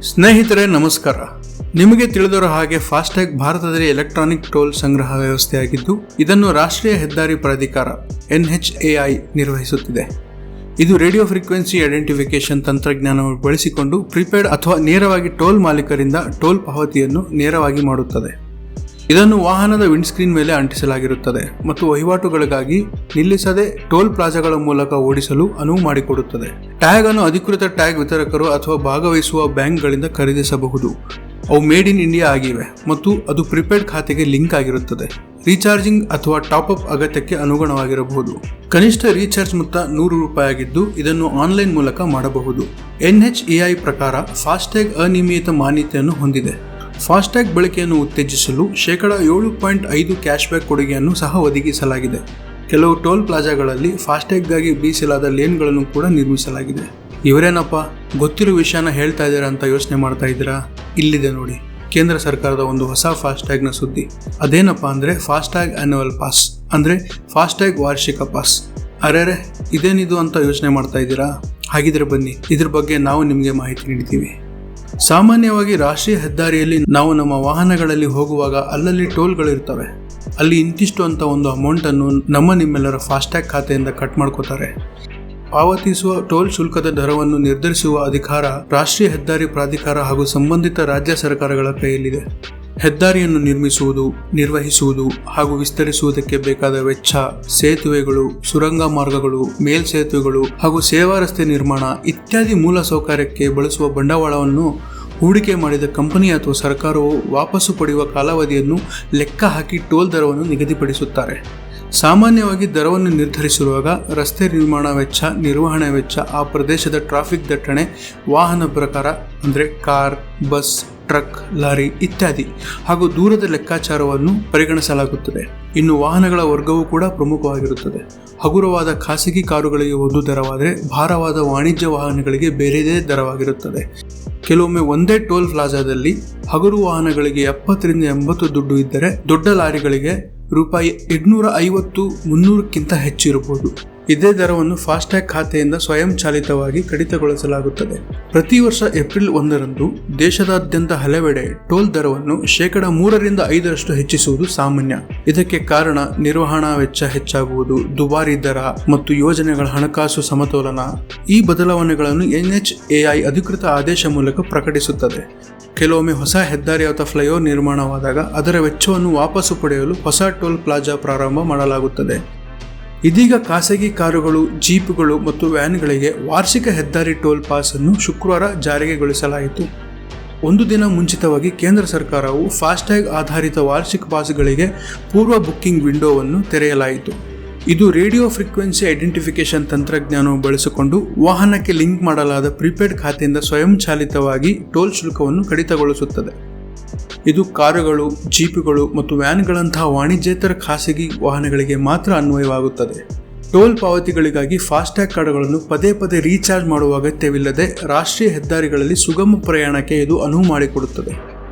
ಸ್ನೇಹಿತರೆ ನಮಸ್ಕಾರ. ನಿಮಗೆ ತಿಳಿದಿರೋ ಹಾಗೆ ಫಾಸ್ಟ್ಯಾಗ್ ಭಾರತದಲ್ಲಿ ಎಲೆಕ್ಟ್ರಾನಿಕ್ ಟೋಲ್ ಸಂಗ್ರಹ ವ್ಯವಸ್ಥೆಯಾಗಿದ್ದು ಇದನ್ನು ರಾಷ್ಟ್ರೀಯ ಹೆದ್ದಾರಿ ಪ್ರಾಧಿಕಾರ NHAI ನಿರ್ವಹಿಸುತ್ತಿದೆ. ಇದು ರೇಡಿಯೋ ಫ್ರೀಕ್ವೆನ್ಸಿ ಐಡೆಂಟಿಫಿಕೇಶನ್ ತಂತ್ರಜ್ಞಾನವನ್ನು ಬಳಸಿಕೊಂಡು ಪ್ರಿಪೇಡ್ ಅಥವಾ ನೇರವಾಗಿ ಟೋಲ್ ಮಾಲೀಕರಿಂದ ಟೋಲ್ ಪಾವತಿಯನ್ನು ನೇರವಾಗಿ ಮಾಡುತ್ತದೆ. ಇದನ್ನು ವಾಹನದ ವಿಂಡ್ಸ್ಕ್ರೀನ್ ಮೇಲೆ ಅಂಟಿಸಲಾಗಿರುತ್ತದೆ ಮತ್ತು ವಹಿವಾಟುಗಳಿಗಾಗಿ ನಿಲ್ಲಿಸದೆ ಟೋಲ್ ಪ್ಲಾಜಾಗಳ ಮೂಲಕ ಓಡಿಸಲು ಅನುವು ಮಾಡಿಕೊಡುತ್ತದೆ. ಟ್ಯಾಗ್ ಅನ್ನು ಅಧಿಕೃತ ಟ್ಯಾಗ್ ವಿತರಕರು ಅಥವಾ ಭಾಗವಹಿಸುವ ಬ್ಯಾಂಕ್ಗಳಿಂದ ಖರೀದಿಸಬಹುದು. ಅವು ಮೇಡ್ ಇನ್ ಇಂಡಿಯಾ ಆಗಿವೆ ಮತ್ತು ಅದು ಪ್ರಿಪೇಡ್ ಖಾತೆಗೆ ಲಿಂಕ್ ಆಗಿರುತ್ತದೆ. ರೀಚಾರ್ಜಿಂಗ್ ಅಥವಾ ಟಾಪ್ ಅಪ್ ಅಗತ್ಯಕ್ಕೆ ಅನುಗುಣವಾಗಿರಬಹುದು. ಕನಿಷ್ಠ ರೀಚಾರ್ಜ್ ಮೊತ್ತ ₹100 ಆಗಿದ್ದು ಇದನ್ನು ಆನ್ಲೈನ್ ಮೂಲಕ ಮಾಡಬಹುದು. NHAI ಪ್ರಕಾರ ಫಾಸ್ಟ್ಯಾಗ್ ಅನಿಯಮಿತ ಮಾನ್ಯತೆಯನ್ನು ಹೊಂದಿದೆ. ಫಾಸ್ಟ್ಯಾಗ್ ಬಳಕೆಯನ್ನು ಉತ್ತೇಜಿಸಲು %7.5 ಕ್ಯಾಶ್ಬ್ಯಾಕ್ ಕೊಡುಗೆಯನ್ನು ಸಹ ಒದಗಿಸಲಾಗಿದೆ. ಕೆಲವು ಟೋಲ್ ಪ್ಲಾಜಾಗಳಲ್ಲಿ ಫಾಸ್ಟ್ಯಾಗ್ಗಾಗಿ ಮೀಸಲಾದ ಲೇನ್ಗಳನ್ನು ಕೂಡ ನಿರ್ಮಿಸಲಾಗಿದೆ. ಇವರೇನಪ್ಪ ಗೊತ್ತಿರೋ ವಿಷಯನ ಹೇಳ್ತಾ ಇದ್ದೀರಾ ಅಂತ ಯೋಚನೆ ಮಾಡ್ತಾ ಇದ್ದೀರಾ? ಇಲ್ಲಿದೆ ನೋಡಿ, ಕೇಂದ್ರ ಸರ್ಕಾರದ ಒಂದು ಹೊಸ ಫಾಸ್ಟ್ಯಾಗ್ನ ಸುದ್ದಿ. ಅದೇನಪ್ಪ ಅಂದರೆ ಫಾಸ್ಟ್ಯಾಗ್ ಆನ್ಯುವಲ್ ಪಾಸ್, ಅಂದರೆ ಫಾಸ್ಟ್ಯಾಗ್ ವಾರ್ಷಿಕ ಪಾಸ್. ಅರೆ ಇದೇನಿದು ಅಂತ ಯೋಚನೆ ಮಾಡ್ತಾ ಇದ್ದೀರಾ? ಹಾಗಿದ್ರೆ ಬನ್ನಿ, ಇದ್ರ ಬಗ್ಗೆ ನಾವು ನಿಮಗೆ ಮಾಹಿತಿ ನೀಡ್ತೀವಿ. ಸಾಮಾನ್ಯವಾಗಿ ರಾಷ್ಟ್ರೀಯ ಹೆದ್ದಾರಿಯಲ್ಲಿ ನಾವು ನಮ್ಮ ವಾಹನಗಳಲ್ಲಿ ಹೋಗುವಾಗ ಅಲ್ಲಲ್ಲಿ ಟೋಲ್ಗಳಿರ್ತವೆ. ಅಲ್ಲಿ ಇಂತಿಷ್ಟು ಅಂತ ಒಂದು ಅಮೌಂಟನ್ನು ನಿಮ್ಮೆಲ್ಲರ ಫಾಸ್ಟ್ಯಾಗ್ ಖಾತೆಯಿಂದ ಕಟ್ ಮಾಡ್ಕೋತಾರೆ. ಪಾವತಿಸುವ ಟೋಲ್ ಶುಲ್ಕದ ದರವನ್ನು ನಿರ್ಧರಿಸುವ ಅಧಿಕಾರ ರಾಷ್ಟ್ರೀಯ ಹೆದ್ದಾರಿ ಪ್ರಾಧಿಕಾರ ಹಾಗೂ ಸಂಬಂಧಿತ ರಾಜ್ಯ ಸರ್ಕಾರಗಳ ಕೈಯಲ್ಲಿದೆ. ಹೆದ್ದಾರಿಯನ್ನು ನಿರ್ಮಿಸುವುದು, ನಿರ್ವಹಿಸುವುದು ಹಾಗೂ ವಿಸ್ತರಿಸುವುದಕ್ಕೆ ಬೇಕಾದ ವೆಚ್ಚ, ಸೇತುವೆಗಳು, ಸುರಂಗ ಮಾರ್ಗಗಳು, ಮೇಲ್ಸೇತುವೆಗಳು ಹಾಗೂ ಸೇವಾ ರಸ್ತೆ ನಿರ್ಮಾಣ ಇತ್ಯಾದಿ ಮೂಲ ಸೌಕರ್ಯಕ್ಕೆ ಬಳಸುವ ಬಂಡವಾಳವನ್ನು ಹೂಡಿಕೆ ಮಾಡಿದ ಕಂಪನಿ ಅಥವಾ ಸರ್ಕಾರವು ವಾಪಸ್ಸು ಪಡೆಯುವ ಕಾಲಾವಧಿಯನ್ನು ಲೆಕ್ಕ ಹಾಕಿ ಟೋಲ್ ದರವನ್ನು ನಿಗದಿಪಡಿಸುತ್ತಾರೆ. ಸಾಮಾನ್ಯವಾಗಿ ದರವನ್ನು ನಿರ್ಧರಿಸಿರುವಾಗ ರಸ್ತೆ ನಿರ್ಮಾಣ ವೆಚ್ಚ, ನಿರ್ವಹಣೆ ವೆಚ್ಚ, ಆ ಪ್ರದೇಶದ ಟ್ರಾಫಿಕ್ ದಟ್ಟಣೆ, ವಾಹನ ಪ್ರಕಾರ ಅಂದರೆ ಕಾರ್, ಬಸ್, ಟ್ರಕ್, ಲಾರಿ ಇತ್ಯಾದಿ ಹಾಗೂ ದೂರದ ಲೆಕ್ಕಾಚಾರವನ್ನು ಪರಿಗಣಿಸಲಾಗುತ್ತದೆ. ಇನ್ನು ವಾಹನಗಳ ವರ್ಗವೂ ಕೂಡ ಪ್ರಮುಖವಾಗಿರುತ್ತದೆ. ಹಗುರವಾದ ಖಾಸಗಿ ಕಾರುಗಳಿಗೆ ಒಂದು ದರವಾದರೆ ಭಾರವಾದ ವಾಣಿಜ್ಯ ವಾಹನಗಳಿಗೆ ಬೇರೆಯದೇ ದರವಾಗಿರುತ್ತದೆ. ಕೆಲವೊಮ್ಮೆ ಒಂದೇ ಟೋಲ್ ಪ್ಲಾಜಾದಲ್ಲಿ ಹಗುರು ವಾಹನಗಳಿಗೆ 70 ರಿಂದ 80 ದುಡ್ಡು ಇದ್ದರೆ ದೊಡ್ಡ ಲಾರಿಗಳಿಗೆ ₹250-300ಕ್ಕಿಂತ ಹೆಚ್ಚಿರಬಹುದು. ಇದೇ ದರವನ್ನು ಫಾಸ್ಟ್ಯಾಗ್ ಖಾತೆಯಿಂದ ಸ್ವಯಂಚಾಲಿತವಾಗಿ ಕಡಿತಗೊಳಿಸಲಾಗುತ್ತದೆ. ಪ್ರತಿ ವರ್ಷ ಏಪ್ರಿಲ್ 1ರಂದು ದೇಶದಾದ್ಯಂತ ಹಲವೆಡೆ ಟೋಲ್ ದರವನ್ನು ₹3-5 ಹೆಚ್ಚಿಸುವುದು ಸಾಮಾನ್ಯ. ಇದಕ್ಕೆ ಕಾರಣ ನಿರ್ವಹಣಾ ವೆಚ್ಚ ಹೆಚ್ಚಾಗುವುದು, ದುಬಾರಿ ದರ ಮತ್ತು ಯೋಜನೆಗಳ ಹಣಕಾಸು ಸಮತೋಲನ. ಈ ಬದಲಾವಣೆಗಳನ್ನು NHAI ಅಧಿಕೃತ ಆದೇಶ ಮೂಲಕ ಪ್ರಕಟಿಸುತ್ತದೆ. ಕೆಲವೊಮ್ಮೆ ಹೊಸ ಹೆದ್ದಾರಿ ಅಥವಾ ಫ್ಲೈಓವರ್ ನಿರ್ಮಾಣವಾದಾಗ ಅದರ ವೆಚ್ಚವನ್ನು ವಾಪಸ್ಸು ಪಡೆಯಲು ಹೊಸ ಟೋಲ್ ಪ್ಲಾಜಾ ಪ್ರಾರಂಭ ಮಾಡಲಾಗುತ್ತದೆ. ಇದೀಗ ಖಾಸಗಿ ಕಾರುಗಳು, ಜೀಪ್ಗಳು ಮತ್ತು ವ್ಯಾನ್ಗಳಿಗೆ ವಾರ್ಷಿಕ ಹೆದ್ದಾರಿ ಟೋಲ್ ಪಾಸ್ ಅನ್ನು ಶುಕ್ರವಾರ ಜಾರಿಗೆಗೊಳಿಸಲಾಯಿತು. ಒಂದು ದಿನ ಮುಂಚಿತವಾಗಿ ಕೇಂದ್ರ ಸರ್ಕಾರವು ಫಾಸ್ಟ್ಯಾಗ್ ಆಧಾರಿತ ವಾರ್ಷಿಕ ಪಾಸ್ಗಳಿಗೆ ಪೂರ್ವ ಬುಕ್ಕಿಂಗ್ ವಿಂಡೋವನ್ನು ತೆರೆಯಲಾಯಿತು. ಇದು ರೇಡಿಯೋ ಫ್ರೀಕ್ವೆನ್ಸಿ ಐಡೆಂಟಿಫಿಕೇಶನ್ ತಂತ್ರಜ್ಞಾನವನ್ನು ಬಳಸಿಕೊಂಡು ವಾಹನಕ್ಕೆ ಲಿಂಕ್ ಮಾಡಲಾದ ಪ್ರಿಪೇಡ್ ಖಾತೆಯಿಂದ ಸ್ವಯಂಚಾಲಿತವಾಗಿ ಟೋಲ್ ಶುಲ್ಕವನ್ನು ಕಡಿತಗೊಳಿಸುತ್ತದೆ. ಇದು ಕಾರುಗಳು, ಜೀಪುಗಳು ಮತ್ತು ವ್ಯಾನ್ಗಳಂತಹ ವಾಣಿಜ್ಯೇತರ ಖಾಸಗಿ ವಾಹನಗಳಿಗೆ ಮಾತ್ರ ಅನ್ವಯವಾಗುತ್ತದೆ. ಟೋಲ್ ಪಾವತಿಗಳಿಗಾಗಿ ಫಾಸ್ಟ್ಯಾಗ್ ಕಾರ್ಡ್ಗಳನ್ನು ಪದೇ ಪದೇ ರೀಚಾರ್ಜ್ ಮಾಡುವ ಅಗತ್ಯವಿಲ್ಲದೆ ರಾಷ್ಟ್ರೀಯ ಹೆದ್ದಾರಿಗಳಲ್ಲಿ ಸುಗಮ ಪ್ರಯಾಣಕ್ಕೆ ಇದು ಅನುವು ಮಾಡಿಕೊಡುತ್ತದೆ.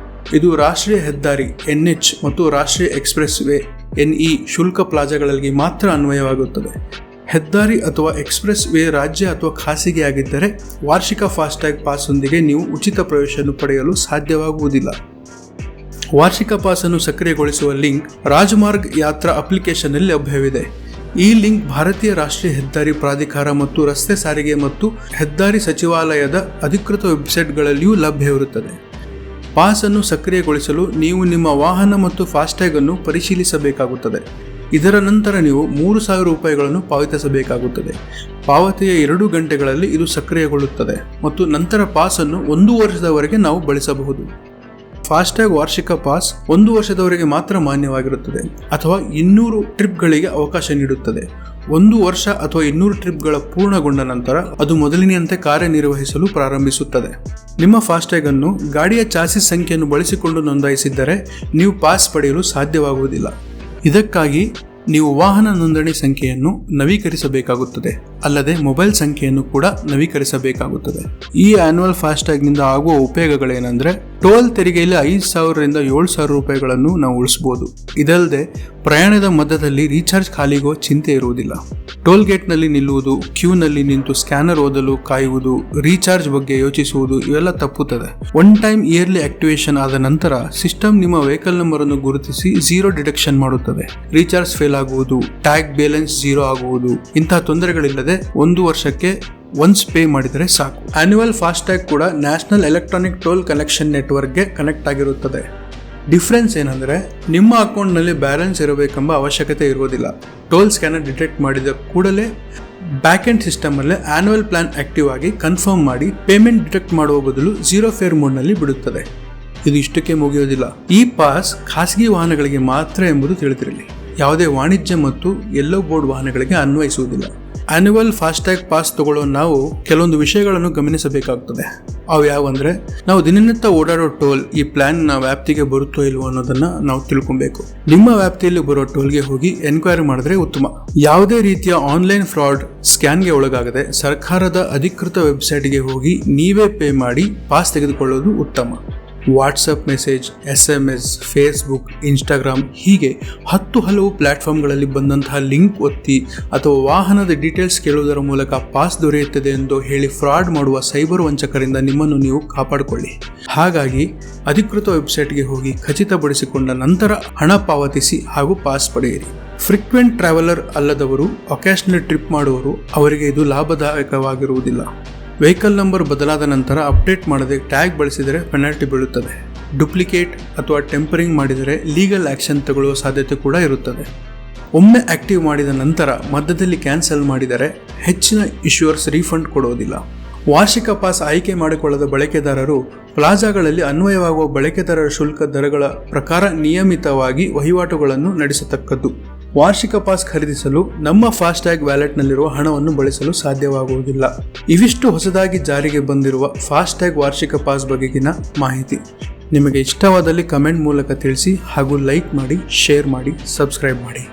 ಇದು ರಾಷ್ಟ್ರೀಯ ಹೆದ್ದಾರಿ NH ಮತ್ತು ರಾಷ್ಟ್ರೀಯ ಎಕ್ಸ್ಪ್ರೆಸ್ ವೇ NE ಶುಲ್ಕ ಪ್ಲಾಜಾಗಳಿಗೆ ಮಾತ್ರ ಅನ್ವಯವಾಗುತ್ತದೆ. ಹೆದ್ದಾರಿ ಅಥವಾ ಎಕ್ಸ್ಪ್ರೆಸ್ ವೇ ರಾಜ್ಯ ಅಥವಾ ಖಾಸಗಿಯಾಗಿದ್ದರೆ ವಾರ್ಷಿಕ ಫಾಸ್ಟ್ಯಾಗ್ ಪಾಸ್ನೊಂದಿಗೆ ನೀವು ಉಚಿತ ಪ್ರವೇಶವನ್ನು ಪಡೆಯಲು ಸಾಧ್ಯವಾಗುವುದಿಲ್ಲ. ವಾರ್ಷಿಕ ಪಾಸ್ ಅನ್ನು ಸಕ್ರಿಯಗೊಳಿಸುವ ಲಿಂಕ್ ರಾಜಮಾರ್ಗ್ ಯಾತ್ರಾ ಅಪ್ಲಿಕೇಶನ್ನಲ್ಲಿ ಲಭ್ಯವಿದೆ. ಈ ಲಿಂಕ್ ಭಾರತೀಯ ರಾಷ್ಟ್ರೀಯ ಹೆದ್ದಾರಿ ಪ್ರಾಧಿಕಾರ ಮತ್ತು ರಸ್ತೆ ಸಾರಿಗೆ ಮತ್ತು ಹೆದ್ದಾರಿ ಸಚಿವಾಲಯದ ಅಧಿಕೃತ ವೆಬ್ಸೈಟ್ಗಳಲ್ಲಿಯೂ ಲಭ್ಯವಿರುತ್ತದೆ. ಪಾಸ್ ಅನ್ನು ಸಕ್ರಿಯಗೊಳಿಸಲು ನೀವು ನಿಮ್ಮ ವಾಹನ ಮತ್ತು ಫಾಸ್ಟ್ಯಾಗ್ ಅನ್ನು ಪರಿಶೀಲಿಸಬೇಕಾಗುತ್ತದೆ. ಇದರ ನಂತರ ನೀವು ₹3,000 ಪಾವತಿಸಬೇಕಾಗುತ್ತದೆ. ಪಾವತಿಯ 2 ಗಂಟೆಗಳಲ್ಲಿ ಇದು ಸಕ್ರಿಯಗೊಳ್ಳುತ್ತದೆ ಮತ್ತು ನಂತರ ಪಾಸ್ ಅನ್ನು 1 ವರ್ಷದವರೆಗೆ ನಾವು ಬಳಸಬಹುದು. ಫಾಸ್ಟ್ಯಾಗ್ ವಾರ್ಷಿಕ ಪಾಸ್ 1 ವರ್ಷದವರೆಗೆ ಮಾತ್ರ ಮಾನ್ಯವಾಗಿರುತ್ತದೆ ಅಥವಾ 200 ಟ್ರಿಪ್ಗಳಿಗೆ ಅವಕಾಶ ನೀಡುತ್ತದೆ. 1 ವರ್ಷ ಅಥವಾ 200 ಟ್ರಿಪ್ಗಳ ಪೂರ್ಣಗೊಂಡ ನಂತರ ಅದು ಮೊದಲಿನಂತೆ ಕಾರ್ಯನಿರ್ವಹಿಸಲು ಪ್ರಾರಂಭಿಸುತ್ತದೆ. ನಿಮ್ಮ ಫಾಸ್ಟ್ಯಾಗ್ ಅನ್ನು ಗಾಡಿಯ ಚಾಸಿಸ್ ಸಂಖ್ಯೆಯನ್ನು ಬಳಸಿಕೊಂಡು ನೋಂದಾಯಿಸಿದ್ದರೆ ನೀವು ಪಾಸ್ ಪಡೆಯಲು ಸಾಧ್ಯವಾಗುವುದಿಲ್ಲ. ಇದಕ್ಕಾಗಿ ನೀವು ವಾಹನ ನೋಂದಣಿ ಸಂಖ್ಯೆಯನ್ನು ನವೀಕರಿಸಬೇಕಾಗುತ್ತದೆ, ಅಲ್ಲದೆ ಮೊಬೈಲ್ ಸಂಖ್ಯೆಯನ್ನು ಕೂಡ ನವೀಕರಿಸಬೇಕಾಗುತ್ತದೆ. ಈ ಆನ್ಯುವಲ್ ಫಾಸ್ಟ್ಯಾಗ್ನಿಂದ ಆಗುವ ಉಪಯೋಗಗಳೇನೆಂದರೆ ಟೋಲ್ ತೆರಿಗೆಯಲ್ಲಿ 5,000ರಿಂದ 7,000 ರೂಪಾಯಿಗಳನ್ನು ನಾವು ಉಳಿಸಬಹುದು. ಇದಲ್ಲದೆ ಪ್ರಯಾಣದ ಮಧ್ಯದಲ್ಲಿ ರೀಚಾರ್ಜ್ ಖಾಲಿಗೋ ಚಿಂತೆ ಇರುವುದಿಲ್ಲ. ಟೋಲ್ ಗೇಟ್ನಲ್ಲಿ ನಿಲ್ಲುವುದು, ಕ್ಯೂನಲ್ಲಿ ನಿಂತು ಸ್ಕ್ಯಾನರ್ ಓದಲು ಕಾಯುವುದು, ರೀಚಾರ್ಜ್ ಬಗ್ಗೆ ಯೋಚಿಸುವುದು ಇವೆಲ್ಲ ತಪ್ಪುತ್ತದೆ. ಒನ್ ಟೈಮ್ ಇಯರ್ಲಿ ಆಕ್ಟಿವೇಶನ್ ಆದ ನಂತರ ಸಿಸ್ಟಮ್ ನಿಮ್ಮ ವೆಹಿಕಲ್ ನಂಬರ್ ಅನ್ನು ಗುರುತಿಸಿ ಝೀರೋ ಡಿಡಕ್ಷನ್ ಮಾಡುತ್ತದೆ. ರೀಚಾರ್ಜ್ ಫೇಲ್ ಆಗುವುದು, ಟ್ಯಾಗ್ ಬ್ಯಾಲೆನ್ಸ್ ಝೀರೋ ಆಗುವುದು ಇಂತಹ ತೊಂದರೆಗಳಿಲ್ಲದೆ 1 ವರ್ಷಕ್ಕೆ ಒನ್ಸ್ ಪೇ ಮಾಡಿದರೆ ಸಾಕು. ಆನ್ಯುವಲ್ ಫಾಸ್ಟ್ಯಾಗ್ ಕೂಡ ನ್ಯಾಷನಲ್ ಎಲೆಕ್ಟ್ರಾನಿಕ್ ಟೋಲ್ ಕಲೆಕ್ಷನ್ ನೆಟ್ವರ್ಕ್ಗೆ ಕನೆಕ್ಟ್ ಆಗಿರುತ್ತದೆ. ಡಿಫ್ರೆನ್ಸ್ ಏನಂದರೆ ನಿಮ್ಮ ಅಕೌಂಟ್ನಲ್ಲಿ ಬ್ಯಾಲೆನ್ಸ್ ಇರಬೇಕೆಂಬ ಅವಶ್ಯಕತೆ ಇರುವುದಿಲ್ಲ. ಟೋಲ್ ಸ್ಕ್ಯಾನರ್ ಡಿಟೆಕ್ಟ್ ಮಾಡಿದ ಕೂಡಲೇ ಬ್ಯಾಕ್ ಎಂಡ್ ಸಿಸ್ಟಮಲ್ಲೇ ಆನ್ಯುವಲ್ ಪ್ಲಾನ್ ಆಕ್ಟಿವ್ ಆಗಿ ಕನ್ಫರ್ಮ್ ಮಾಡಿ ಪೇಮೆಂಟ್ ಡಿಟೆಕ್ಟ್ ಮಾಡುವ ಬದಲು ಝೀರೋ ಫೇರ್ ಮೋಡ್ನಲ್ಲಿ ಬಿಡುತ್ತದೆ. ಇದು ಇಷ್ಟಕ್ಕೆ ಮುಗಿಯೋದಿಲ್ಲ. ಈ ಪಾಸ್ ಖಾಸಗಿ ವಾಹನಗಳಿಗೆ ಮಾತ್ರ ಎಂಬುದು ತಿಳಿದಿರಲಿ. ಯಾವುದೇ ವಾಣಿಜ್ಯ ಮತ್ತು ಯೆಲ್ಲೋ ಬೋರ್ಡ್ ವಾಹನಗಳಿಗೆ ಅನ್ವಯಿಸುವುದಿಲ್ಲ. ಆನ್ಯುವಲ್ ಫಾಸ್ಟ್ಯಾಗ್ ಪಾಸ್ ತಗೊಳ್ಳೋ ನಾವು ಕೆಲವೊಂದು ವಿಷಯಗಳನ್ನು ಗಮನಿಸಬೇಕಾಗ್ತದೆ. ಅವು ಯಾವಂದ್ರೆ, ನಾವು ದಿನನಿತ್ಯ ಓಡಾಡೋ ಟೋಲ್ ಈ ಪ್ಲಾನ್ ವ್ಯಾಪ್ತಿಗೆ ಬರುತ್ತೋ ಇಲ್ವೋ ಅನ್ನೋದನ್ನ ನಾವು ತಿಳ್ಕೊಬೇಕು. ನಿಮ್ಮ ವ್ಯಾಪ್ತಿಯಲ್ಲಿ ಬರೋ ಟೋಲ್ಗೆ ಹೋಗಿ ಎನ್ಕ್ವೈರಿ ಮಾಡಿದ್ರೆ ಉತ್ತಮ. ಯಾವುದೇ ರೀತಿಯ ಆನ್ಲೈನ್ ಫ್ರಾಡ್, ಸ್ಕ್ಯಾನ್ಗೆ ಒಳಗಾಗದೆ ಸರ್ಕಾರದ ಅಧಿಕೃತ ವೆಬ್ಸೈಟ್ಗೆ ಹೋಗಿ ನೀವೇ ಪೇ ಮಾಡಿ ಪಾಸ್ ತೆಗೆದುಕೊಳ್ಳೋದು ಉತ್ತಮ. WhatsApp message, SMS, Facebook, Instagram ಹೀಗೆ 10 ಹಲವು ಪ್ಲಾಟ್ಫಾರ್ಮ್ಗಳಲ್ಲಿ ಬಂದಂತಹ ಲಿಂಕ್ ಒತ್ತಿ ಅಥವಾ ವಾಹನದ ಡೀಟೇಲ್ಸ್ ಕೇಳುವುದರ ಮೂಲಕ ಪಾಸ್ ದೊರೆಯುತ್ತದೆ ಎಂದು ಹೇಳಿ ಫ್ರಾಡ್ ಮಾಡುವ ಸೈಬರ್ ವಂಚಕರಿಂದ ನಿಮ್ಮನ್ನು ನೀವು ಕಾಪಾಡಿಕೊಳ್ಳಿ. ಹಾಗಾಗಿ ಅಧಿಕೃತ ವೆಬ್ಸೈಟ್ಗೆ ಹೋಗಿ ಖಚಿತಪಡಿಸಿಕೊಂಡ ನಂತರ ಹಣ ಪಾವತಿಸಿ ಹಾಗೂ ಪಾಸ್ ಪಡೆಯಿರಿ. ಫ್ರೀಕ್ವೆಂಟ್ ಟ್ರಾವೆಲರ್ ಅಲ್ಲದವರು, ಒಕೇಶನಲ್ ಟ್ರಿಪ್ ಮಾಡುವವರು ಅವರಿಗೆ ಇದು ಲಾಭದಾಯಕವಾಗಿರುವುದಿಲ್ಲ. ವೆಹಿಕಲ್ ನಂಬರ್ ಬದಲಾದ ನಂತರ ಅಪ್ಡೇಟ್ ಮಾಡದೆ ಟ್ಯಾಗ್ ಬಳಸಿದರೆ ಪೆನಾಲ್ಟಿ ಬೀಳುತ್ತದೆ. ಡುಪ್ಲಿಕೇಟ್ ಅಥವಾ ಟೆಂಪರಿಂಗ್ ಮಾಡಿದರೆ ಲೀಗಲ್ ಆಕ್ಷನ್ ತಗೊಳ್ಳುವ ಸಾಧ್ಯತೆ ಕೂಡ ಇರುತ್ತದೆ. ಒಮ್ಮೆ ಆಕ್ಟಿವ್ ಮಾಡಿದ ನಂತರ ಮಧ್ಯದಲ್ಲಿ ಕ್ಯಾನ್ಸಲ್ ಮಾಡಿದರೆ ಹೆಚ್ಚಿನ ಇಶ್ಯೂಯರ್ಸ್ ರೀಫಂಡ್ ಕೊಡುವುದಿಲ್ಲ. ವಾರ್ಷಿಕ ಪಾಸ್ ಆಯ್ಕೆ ಮಾಡಿಕೊಳ್ಳದ ಬಳಕೆದಾರರು ಪ್ಲಾಜಾಗಳಲ್ಲಿ ಅನ್ವಯವಾಗುವ ಬಳಕೆದಾರರ ಶುಲ್ಕ ದರಗಳ ಪ್ರಕಾರ ನಿಯಮಿತವಾಗಿ ವಹಿವಾಟುಗಳನ್ನು ನಡೆಸತಕ್ಕದ್ದು. ವಾರ್ಷಿಕ ಪಾಸ್ ಖರೀದಿಸಲು ನಮ್ಮ ಫಾಸ್ಟ್ಯಾಗ್ ವ್ಯಾಲೆಟ್ನಲ್ಲಿರುವ ಹಣವನ್ನು ಬಳಸಲು ಸಾಧ್ಯವಾಗುವುದಿಲ್ಲ. ಇವಿಷ್ಟು ಹೊಸದಾಗಿ ಜಾರಿಗೆ ಬಂದಿರುವ ಫಾಸ್ಟ್ಯಾಗ್ ವಾರ್ಷಿಕ ಪಾಸ್ ಬಗೆಗಿನ ಮಾಹಿತಿ. ನಿಮಗೆ ಇಷ್ಟವಾದಲ್ಲಿ ಕಮೆಂಟ್ ಮೂಲಕ ತಿಳಿಸಿ ಹಾಗೂ ಲೈಕ್ ಮಾಡಿ, ಶೇರ್ ಮಾಡಿ, ಸಬ್ಸ್ಕ್ರೈಬ್ ಮಾಡಿ.